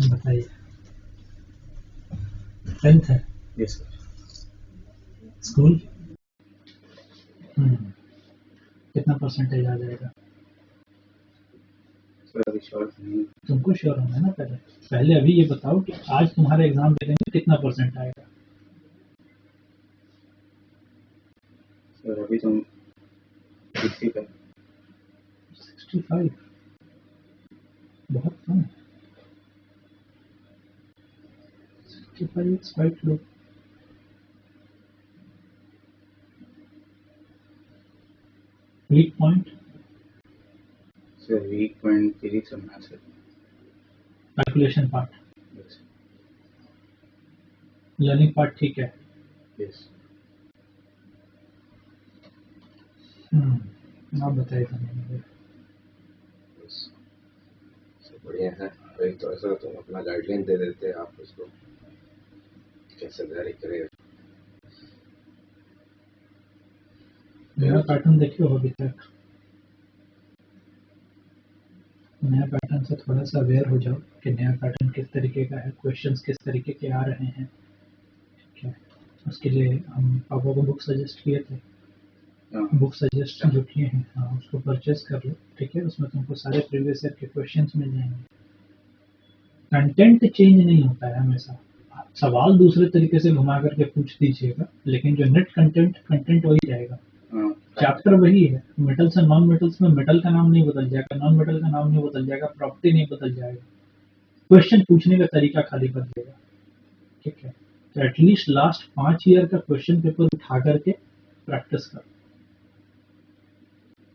बताइए। 10th है। Yes sir. School. कितना परसेंटेज आ जाएगा? सर अभी श्योर नहीं। तुमको श्योर होना है ना। पहले अभी ये बताओ कि आज तुम्हारा एग्जाम दे देंगे कितना परसेंट आएगा? सर अभी तुम 65। 65 बहुत कम है। 65 is quite low. Weak point? Sir weak point physics और मैथ्स है। Calculation part, yes. Learning part ठीक है। यस। आप बताइए मुझे। सब बढ़िया है। अभी थोड़ा सा तुम अपना गाइडलाइन दे देते, आप उसको कैसे तैयारी करें। नया पैटर्न देखिए हो अभी तक। नया पैटर्न से थोड़ा सा अवेयर हो जाओ कि नया पैटर्न किस तरीके का है, क्वेश्चंस किस तरीके के आ रहे हैं। ठीक है, उसके लिए हम पापा को बुक सजेस्ट किए थे। बुक सजेस्ट जो किए हैं, हाँ उसको परचेज कर लो। ठीक है, उसमें तुमको सारे प्रीवियस ईयर के क्वेश्चंस मिल जाएंगे। कंटेंट चेंज नहीं होता है हमेशा। सवाल दूसरे तरीके से घुमा करके पूछ दीजिएगा, लेकिन जो नेट कंटेंट वही रहेगा। चैप्टर वही है। मेटल्स एंड नॉन मेटल्स में मेटल का नाम नहीं बदल जाएगा, नॉन मेटल का नाम नहीं बदल जाएगा, प्रॉपर्टी नहीं बदल जाएगा, क्वेश्चन पूछने का तरीका खाली बदलेगा। ठीक है, तो एटलीस्ट लास्ट 5 ईयर का क्वेश्चन पेपर उठा करके प्रैक्टिस करो।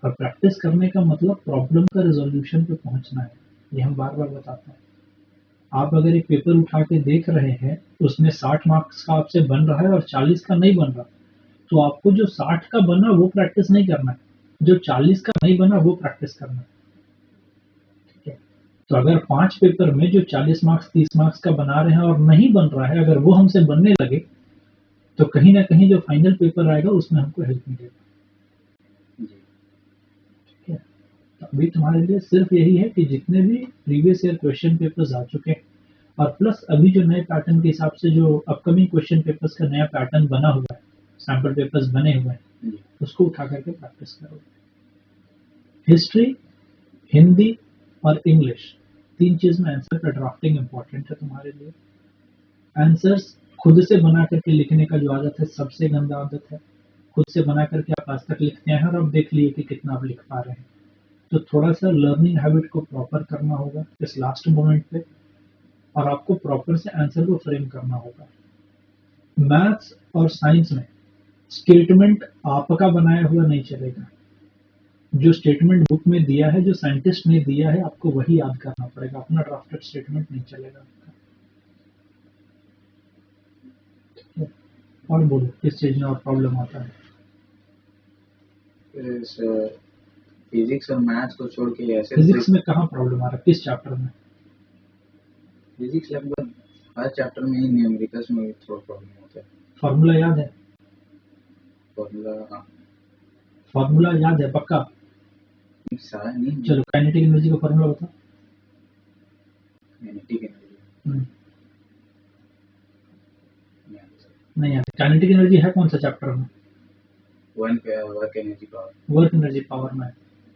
और प्रैक्टिस करने का मतलब प्रॉब्लम का रिजोल्यूशन पे पहुंचना है। ये हम बार बार बताते हैं। आप अगर एक पेपर उठा के देख रहे हैं, उसमें 60 मार्क्स का आपसे बन रहा है और 40 का नहीं बन रहा, तो आपको जो 60 का बना वो प्रैक्टिस नहीं करना है, जो 40 का नहीं बना वो प्रैक्टिस करना है। ठीक है, तो अगर 5 पेपर में जो 40 मार्क्स 30 मार्क्स का बना रहे हैं और नहीं बन रहा है, अगर वो हमसे बनने लगे, तो कहीं ना कहीं जो फाइनल पेपर आएगा उसमें हमको हेल्प मिलेगा। ठीक है, तो अभी तुम्हारे लिए सिर्फ यही है कि जितने भी प्रीवियस ईयर क्वेश्चन पेपर्स आ चुके हैं, और प्लस अभी जो नए पैटर्न के हिसाब से जो अपकमिंग क्वेश्चन पेपर्स का नया पैटर्न बना हुआ है, सैंपल पेपर्स बने हुए हैं, उसको उठा करके प्रैक्टिस करो। हिस्ट्री, हिंदी और इंग्लिश, 3 चीज में आंसर का ड्राफ्टिंग इंपॉर्टेंट है तुम्हारे लिए। आंसर्स खुद से बना करके लिखने का जो आदत है, सबसे गंदा आदत है। खुद से बना करके आप आज तक लिखते हैं और अब देख लिए कि कितना आप लिख पा रहे हैं। तो थोड़ा सा लर्निंग हैबिट को प्रॉपर करना होगा इस लास्ट मोमेंट पे, और आपको प्रॉपर से आंसर को फ्रेम करना होगा। मैथ्स और साइंस में स्टेटमेंट आपका बनाया हुआ नहीं चलेगा। जो स्टेटमेंट बुक में दिया है, जो साइंटिस्ट ने दिया है, आपको वही याद करना पड़ेगा। अपना ड्राफ्टेड स्टेटमेंट नहीं चलेगा आपका। और बोलो किस चीज में और प्रॉब्लम आता है? फिजिक्स और मैथ्स को छोड़ के ऐसे फिजिक्स में कहाँ प्रॉब्लम आ रहा है, किस चैप्टर में? फिजिक्स लगभग हर चैप्टर में ही न्यूमेरिकल्स में थोड़ा प्रॉब्लम होता है। फॉर्मूला याद है? फॉर्मूला फॉर्मूला याद है पक्का? सारा नहीं। चलो काइनेटिक एनर्जी का फॉर्मूला बताओ। काइनेटिक एनर्जी नहीं याद। काइनेटिक एनर्जी है कौन सा चैप्टर में? Work energy power. Work energy power में।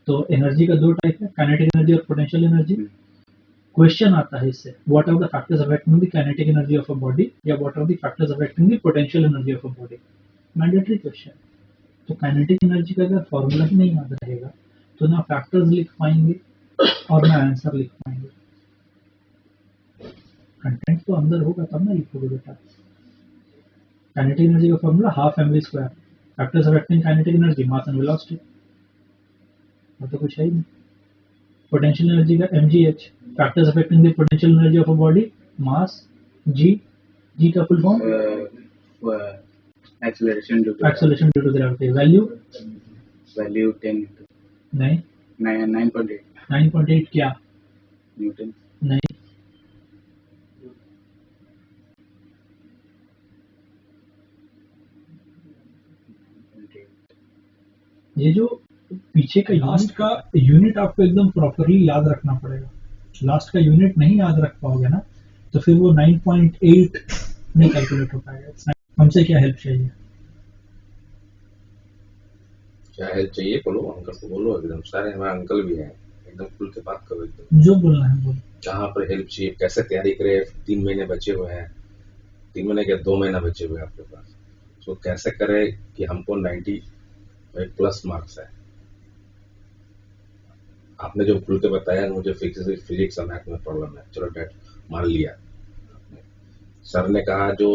तो एनर्जी का 2 टाइप है, काइनेटिक एनर्जी और पोटेंशियल एनर्जी। क्वेश्चन आता है इससे, what are the factors affecting the kinetic energy of a body, या what are the factors affecting the potential energy of a body. Mandatory question. तो kinetic energy का अगर formula ही नहीं याद रहेगा, तो ना फैक्टर्स लिख पाएंगे और ना आंसर लिख पाएंगे। कंटेंट तो अंदर होगा तब ना लिखोगे बेटा। काइनेटिक एनर्जी का formula half mv square, factors affecting kinetic energy mass and velocity, और तो कुछ है ही नहीं। पोटेंशियल एनर्जी का mgh, factors affecting the potential energy of a body, mass g, g का full form acceleration due to gravity, value 10 नहीं 9.8 9.8 क्या न्यूटन। नहीं, ये जो पीछे का लास्ट का यूनिट आपको एकदम प्रॉपरली याद रखना पड़ेगा। लास्ट का यूनिट नहीं याद रख पाओगे ना, तो फिर वो 9.8 नहीं कैलकुलेट हो पाएगा। हमसे क्या हेल्प चाहिए? क्या हेल्प चाहिए बोलो, अंकल को बोलो एकदम, सारे हमारे अंकल भी हैं, एकदम खुल के बात करो एकदम। जो बोलना है बोलो। कहाँ पर हेल्प चाहिए, कैसे तैयारी करे, 3 महीने बचे हुए हैं, 3 महीने क्या 2 महीना बचे हुए हैं आपके पास, तो कैसे करे कि हमको 95 प्लस मार्क्स है। आपने जो खुल के बताया मुझे फिजिक्स और मैथ में प्रॉब्लम है, चलो डेट मान लिया। सर ने कहा जो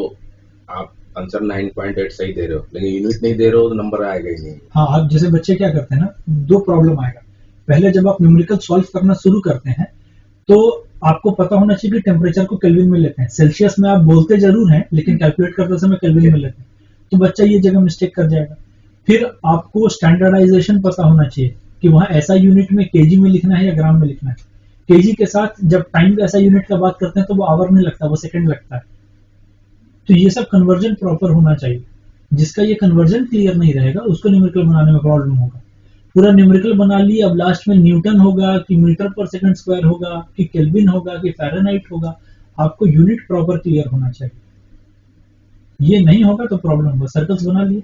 आप आंसर 9.8 सही दे रहे हो, लेकिन यूनिट नहीं दे रहे हो तो नंबर आएगा ही नहीं। हाँ, अब जैसे बच्चे क्या करते हैं ना, दो प्रॉब्लम आएगा। पहले जब आप न्यूमेरिकल सॉल्व करना शुरू करते हैं तो आपको पता होना चाहिए कि टेम्परेचर को केल्विन में लेते हैं। सेल्सियस में आप बोलते जरूर हैं लेकिन कैलकुलेट करते समय केल्विन में लेते हैं, तो बच्चा ये जगह मिस्टेक कर जाएगा। फिर आपको स्टैंडर्डाइजेशन पता होना चाहिए कि वहां ऐसा यूनिट में केजी में लिखना है या ग्राम में लिखना है। केजी के साथ जब टाइम ऐसा यूनिट का बात करते हैं तो वो आवर नहीं लगता, वो सेकंड लगता है। तो ये सब कन्वर्जन प्रॉपर होना चाहिए। जिसका ये कन्वर्जन क्लियर नहीं रहेगा उसको न्यूमेरिकल बनाने में प्रॉब्लम होगा। पूरा न्यूमेरिकल बना लिए, अब लास्ट में न्यूटन होगा कि मीटर पर सेकंड स्क्वायर होगा कि केल्विन होगा कि फ़ारेनहाइट होगा, आपको यूनिट प्रॉपर क्लियर होना चाहिए। ये नहीं होगा तो प्रॉब्लम होगा। सर्कल्स बना लिए?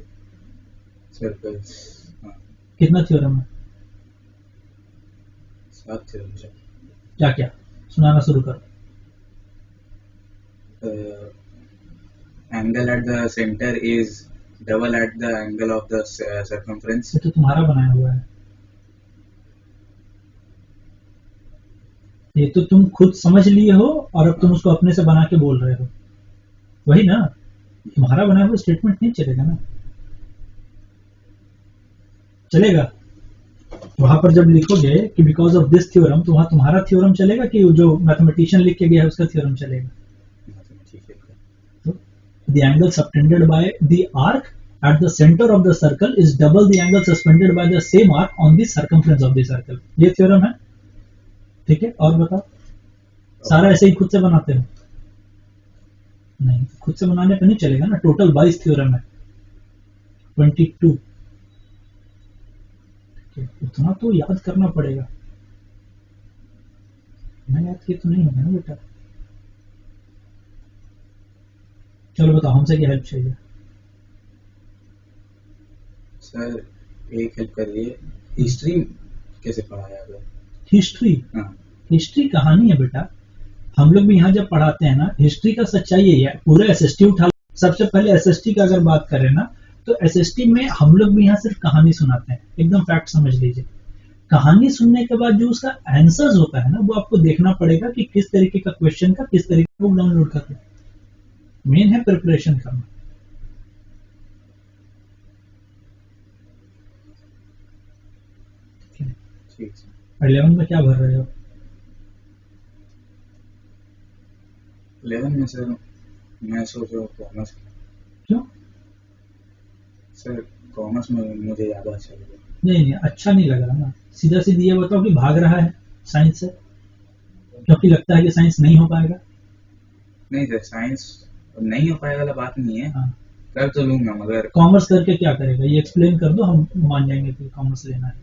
सर्कल्स कितना थ्योरम है? 7 थ्योरम है। क्या क्या सुनाना शुरू करो। Angle at the center is double at the angle of the circumference. ये तो तुम्हारा बनाया हुआ है, ये तो तुम खुद समझ लिए हो और अब तुम उसको अपने से बना के बोल रहे हो, वही ना? तुम्हारा बनाया हुआ स्टेटमेंट नहीं चलेगा ना। चलेगा वहां पर जब लिखोगे कि बिकॉज ऑफ दिस थ्योरम, तो वहां तुम्हारा थ्योरम चलेगा कि जो मैथमेटिशियन लिख के गया है उसका थ्योरम चलेगा? The angle subtended by the arc at the center of the circle is double the angle suspended by the same arc on the circumference of the circle. ये थ्योरम है, ठीक है? और बताओ, सारा ऐसे ही खुद से बनाते हो? नहीं, खुद से बनाने पर नहीं चलेगा ना। टोटल 22 थ्योरम है, 22। उतना तो याद करना पड़ेगा, मैं याद किया तो नहीं होगा ना बेटा। चलो बताओ, हमसे क्या हेल्प चाहिए? सर एक हेल्प करिए, हिस्ट्री कैसे पढ़ाया गया? हिस्ट्री? हाँ। हिस्ट्री कहानी है बेटा। हम लोग भी यहाँ जब पढ़ाते हैं ना, हिस्ट्री का सच्चाई यही है। पूरा एसएसटी उठा, सबसे पहले एसएसटी का अगर बात करें ना, तो एसएसटी में हम लोग भी यहाँ सिर्फ कहानी सुनाते हैं। एकदम फैक्ट समझ लीजिए। कहानी सुनने के बाद जो उसका आंसर्स होता है ना, वो आपको देखना पड़ेगा कि किस तरीके का क्वेश्चन का किस तरीके का बुक डाउनलोड करके। मेन है प्रिपरेशन करना। ठीक। 11 में क्या भर रहे हो? 11 में सर मैं सोच रहा हूँ कॉमर्स। क्यों? सर कॉमर्स में मुझे ज़्यादा अच्छा लगा। नहीं, अच्छा नहीं लग रहा ना। सीधा सीधी ये बताओ कि भाग रहा है साइंस से क्योंकि लगता है कि साइंस नहीं हो पाएगा? नहीं सर, साइंस नहीं हो पाएगा वाला बात नहीं है। हाँ। कर तो लूंगा, मगर कॉमर्स करके क्या करेगा ये एक्सप्लेन कर दो, हम मान जाएंगे कि कॉमर्स लेना है।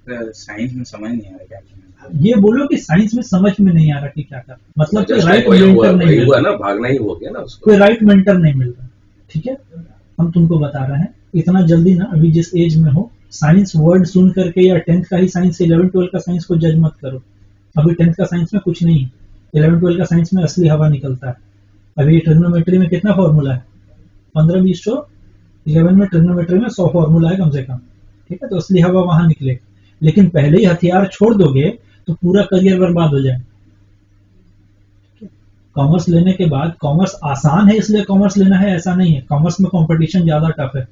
सर साइंस में समझ नहीं आ रहा क्या करना। ये बोलो कि साइंस में समझ में नहीं आ रहा कि क्या कर, मतलब कोई Just राइट वही मेंटर नहीं मिल हुआ रहा, ना, भागना ही हो गया ना उसको। कोई राइट मेंटर नहीं मिल रहा। ठीक है, हम तुमको बता रहे हैं इतना जल्दी ना, अभी जिस एज में हो, साइंस वर्ड सुन करके या 10th का ही साइंस, 11-12 का साइंस को जज मत करो। अभी 10th का साइंस में कुछ नहीं है, 11-12 का साइंस में असली हवा निकलता है। अभी ट्रिग्नोमेट्री में कितना फॉर्मूला है? 15-20 तो 11 में ट्रिग्नोमेट्री में 100 फॉर्मूला है कम से कम। ठीक है, तो असली हवा वहां निकलेगा। लेकिन पहले ही हथियार छोड़ दोगे तो पूरा करियर बर्बाद हो जाए। कॉमर्स लेने के बाद, कॉमर्स आसान है इसलिए कॉमर्स लेना है ऐसा नहीं है। कॉमर्स में कंपटीशन ज्यादा टफ है।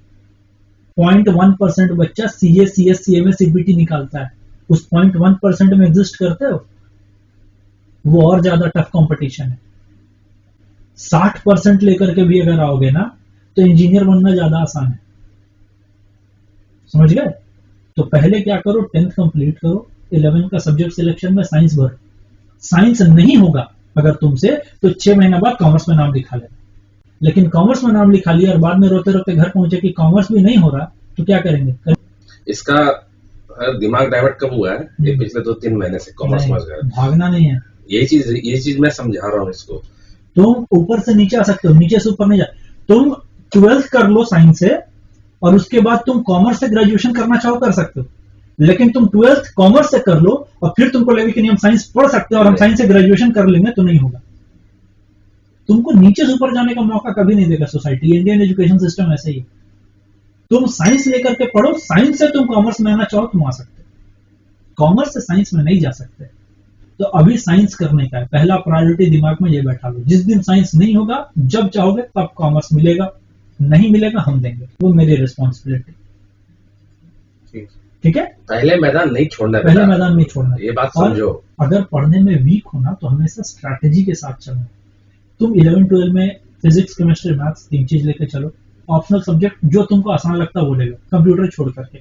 0.1% बच्चा सीए, सीएस, सीएमए, सीबीटी निकालता है। उस 0.1% में एग्जिस्ट करते हो, वो और ज्यादा टफ कंपटीशन है। 60% लेकर के भी अगर आओगे ना तो इंजीनियर बनना ज्यादा आसान है। समझ गए? तो पहले क्या करो, 10th कंप्लीट करो, 11 का सब्जेक्ट सिलेक्शन में साइंस भरो। साइंस नहीं होगा अगर तुमसे तो 6 महीना बाद कॉमर्स में नाम लिखा लेना। लेकिन कॉमर्स में नाम लिखा लिया और बाद में रोते रोते घर पहुंचे कि कॉमर्स भी नहीं हो रहा, तो क्या करेंगे? इसका दिमाग डाइवर्ट कब हुआ है? ये पिछले 2-3 महीने से कॉमर्स नहीं, में गए। भागना नहीं है। ये चीज मैं समझा रहा हूँ इसको। तुम ऊपर से नीचे आ सकते हो, नीचे से ऊपर नहीं जा। तुम 12th कर लो साइंस से और उसके बाद तुम कॉमर्स से ग्रेजुएशन करना चाहो कर सकते हो, लेकिन तुम 12th कॉमर्स से कर लो और फिर तुमको लगे कि नहीं हम साइंस पढ़ सकते हो और हम साइंस से ग्रेजुएशन कर लेंगे, तो नहीं होगा। तुमको नीचे से ऊपर जाने का मौका कभी नहीं देगा सोसाइटी। इंडियन एजुकेशन सिस्टम ऐसे ही है। तुम साइंस लेकर के पढ़ो, साइंस से तुम कॉमर्स में आना चाहो तुम आ सकते हो, कॉमर्स से साइंस में नहीं जा सकते। तो अभी साइंस करने का है, पहला प्रायोरिटी दिमाग में ये बैठा लो। जिस दिन साइंस नहीं होगा, जब चाहोगे तब कॉमर्स मिलेगा, नहीं मिलेगा हम देंगे, वो मेरी रिस्पॉन्सिबिलिटी। ठीक है, पहले मैदान नहीं छोड़ना, पहले मैदान नहीं छोड़ना। ये बात समझो। अगर पढ़ने में वीक हो ना तो हमेशा स्ट्रैटेजी के साथ चलना। तुम 11-12 में फिजिक्स, केमिस्ट्री, मैथ्स 3 चीज लेकर चलो। ऑप्शनल सब्जेक्ट जो तुमको आसान लगता है वो ले लो, कंप्यूटर छोड़ करके।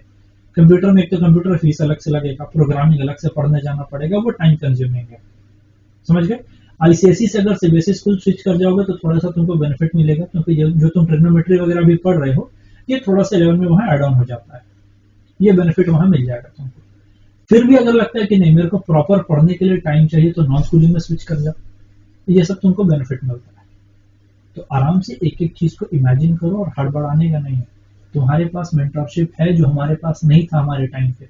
कंप्यूटर में एक तो कंप्यूटर फीस अलग से लगेगा, प्रोग्रामिंग अलग से पढ़ने जाना पड़ेगा, वो टाइम कंज्यूमिंग है, समझ गए। आईसीएसई से अगर सीबीएसई स्कूल स्विच कर जाओगे तो थोड़ा सा तुमको बेनिफिट मिलेगा, क्योंकि जो तुम ट्रिग्नोमेट्री वगैरह भी पढ़ रहे हो, ये थोड़ा सा लेवल में वहां एड ऑन हो जाता है, ये बेनिफिट वहां मिल जाएगा तुमको। फिर भी अगर लगता है कि नहीं मेरे को प्रॉपर पढ़ने के लिए टाइम चाहिए, तो नॉन स्कूलिंग में स्विच कर जाओ, ये सब तुमको बेनिफिट मिलता है। तो आराम से एक एक चीज को इमेजिन करो और हड़बड़ाने का नहीं है। तुम्हारे पास मेंटरशिप है जो हमारे पास नहीं था हमारे टाइम पे,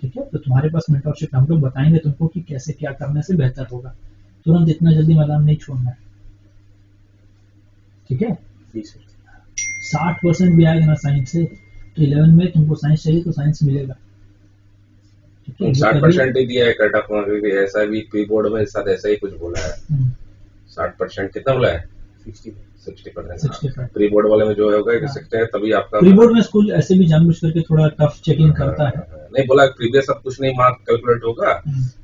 ठीक है। तो तुम्हारे पास मेंटरशिप, हम लोग बताएंगे तुमको कि कैसे क्या करने से बेहतर होगा। तुरंत इतना जल्दी मैदान नहीं छोड़ना है, ठीक है। 60% भी आएगा ना साइंस से, तो 11 में तुमको साइंस चाहिए तो साइंस मिलेगा, ठीक है। 60% ही दिया है कट ऑफ मार्क्स भी, ऐसा भी प्री बोर्ड में साथ ऐसा ही कुछ बोला है। 60% कितना बोला है? 60%। प्री बोर्ड वाले में जो होगा कि 60 है, तभी आपका प्री बोर्ड में स्कूल ऐसे भी जानबूझ करके थोड़ा टफ चेकिंग करता है। नहीं बोला प्रीवियस सब कुछ नहीं मार्क कैलकुलेट होगा,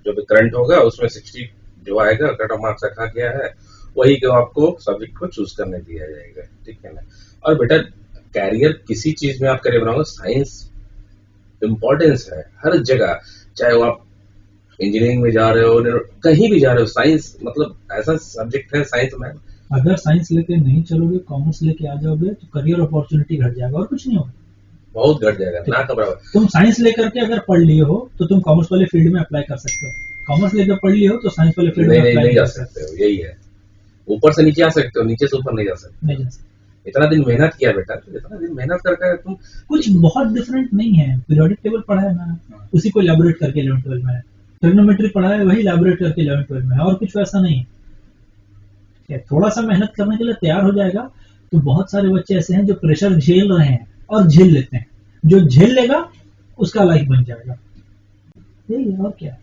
जो भी करंट होगा उसमें 60 जो आएगा कट ऑफ मार्क्स रखा गया है, वही को आपको सब्जेक्ट को चूज करने दिया जाएगा, ठीक है ना। और बेटा कैरियर किसी चीज में आप करियर बनाओगे, साइंस इम्पोर्टेंस है हर जगह, चाहे वो आप इंजीनियरिंग में जा रहे हो, कहीं भी जा रहे हो, साइंस मतलब ऐसा सब्जेक्ट है साइंस में। अगर साइंस लेके नहीं चलोगे, कॉमर्स लेके आ जाओगे, तो करियर अपॉर्चुनिटी घट जाएगा और कुछ नहीं होगा, बहुत घट जाएगा ना घबराओ। तुम साइंस लेकर के अगर पढ़ लिए हो तो तुम कॉमर्स वाले फील्ड में अप्लाई कर सकते हो, कॉमर्स लेकर पढ़ लिए हो तो साइंस वाले फील्ड में नहीं जा सकते हो, यही है। ऊपर से नीचे आ सकते हो, नीचे से ऊपर नहीं जा सकते। नहीं जा सकते। इतना दिन मेहनत किया बेटा, इतना दिन मेहनत करके तुम कुछ बहुत डिफरेंट नहीं है। पीरियोडिक टेबल पढ़ा है ना, उसी को इलैबोरेट करके 11-12 में है। ट्रिग्नोमेट्री पढ़ा है, वही इलैबोरेट करके 11-12 में है, और कुछ वैसा नहीं है। थोड़ा सा मेहनत करने के लिए तैयार हो जाएगा तो बहुत सारे बच्चे ऐसे हैं जो प्रेशर झेल रहे हैं और झेल लेते हैं। जो झेल लेगा उसका लाइफ बन जाएगा, यही और क्या।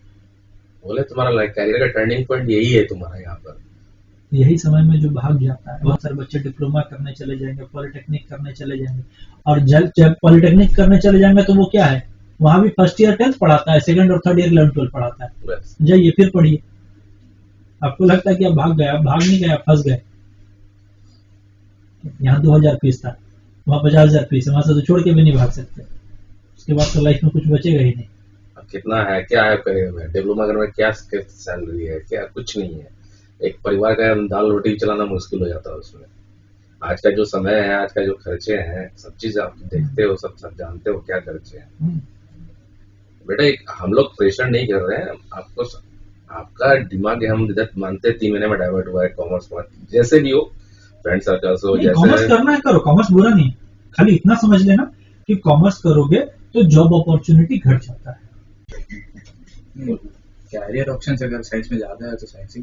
बोले तुम्हारा लाइफ कैरियर का टर्निंग पॉइंट यही है तुम्हारा यहाँ पर। यही समय में जो भाग जाता है, बहुत सारे बच्चे डिप्लोमा करने चले जाएंगे, पॉलिटेक्निक करने चले जाएंगे, और जब पॉलिटेक्निक करने चले जाएंगे तो वो क्या है, वहां भी फर्स्ट ईयर 10th पढ़ाता है, सेकंड और थर्ड ईयर 11-12 पढ़ाता है। जाइए फिर पढ़िए, आपको लगता है कि आप भाग गए, आप भाग नहीं गए, आप फंस गए। यहाँ 2000 फीस था, वहां 50,000 फीस है, वहां से तो छोड़ के भी नहीं भाग सकते। उसके बाद तो लाइफ में कुछ बचेगा ही नहीं। अब कितना है, क्या है करियर में, डिप्लोमा करने में क्या सैलरी है, क्या कुछ नहीं है। एक परिवार का दाल रोटी चलाना मुश्किल हो जाता है उसमें। आज का जो समय है, आज का जो खर्चे हैं, सब चीज आप देखते हो, सब जानते हो क्या खर्चे हैं। बेटा हम लोग प्रेशर नहीं कर रहे हैं आपको, आपका दिमाग हम इधर मानते 3 महीने में डाइवर्ट हुआ है कॉमर्स में, जैसे भी हो फ्रेंड सर्कल हो, जैसे कॉमर्स करना है करो, कॉमर्स बुरा नहीं, खाली इतना समझ लेना कि कॉमर्स करोगे तो जॉब अपॉर्चुनिटी घट जाता है। कैरियर ऑप्शन अगर साइंस में ज्यादा है तो साइंस ही